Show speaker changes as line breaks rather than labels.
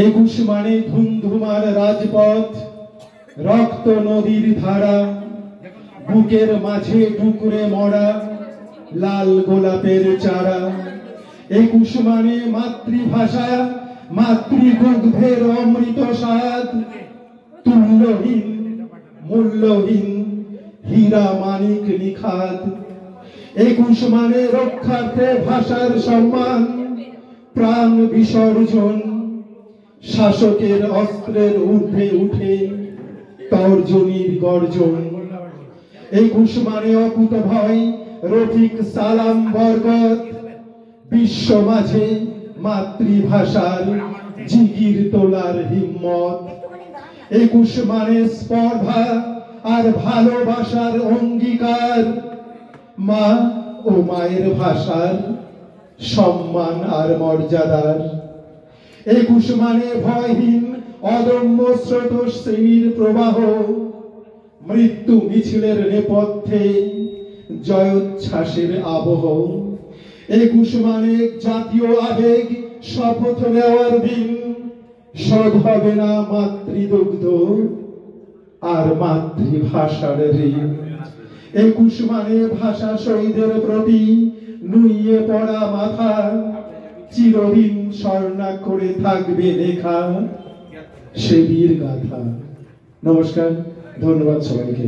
একুশ মানে ধুমধুমার রাজপথ, রক্ত নদীর ধারা, বুকের মাঝে টুকরে মরা লাল গোলাপের চারা। 21 মানে মাতৃভাষা, মাতৃদুগ্ধের অমৃত স্বাদ, তুল্যহীন মূল্যহীন হীরা মানিক নিখাদ। 21 মানে রক্ষার্থে ভাষার সম্মান, প্রাণ বিসর্জন, শাসকের অস্ত্রের ঊর্ধ্বে উঠে তর্জনীর গর্জন। 21 মানে অকুত ভয়, রফিক সালাম বরকত, বিশ্ব মাঝে মাতৃভাষার জিগির তোলার হিম্মত। 21 মানে স্পর্ধা আর ভালোবাসার অঙ্গীকার, মা ও মায়ের ভাষার সম্মান আর মর্যাদার। 21 মানে ভয়হীন অদম্য স্রোতস্বিনীর প্রবাহ, মৃত্যু মিছিলের নেপথ্যে জয়োচ্ছ্বাসের আবহ। 21 মানে জাতীয় আবেগ, শপথ নেওয়ার দিন, শোধ হবে না মাতৃদুগ্ধ আর মাতৃভাষার ঋণ। 21 মানে ভাষা শহীদের প্রতি নুইয়ে পড়া মাথা, চিরদিন স্বর্ণাক্ষরে থাকবে লেখা সে বীর গাথা। নমস্কার, ধন্যবাদ সবাইকে।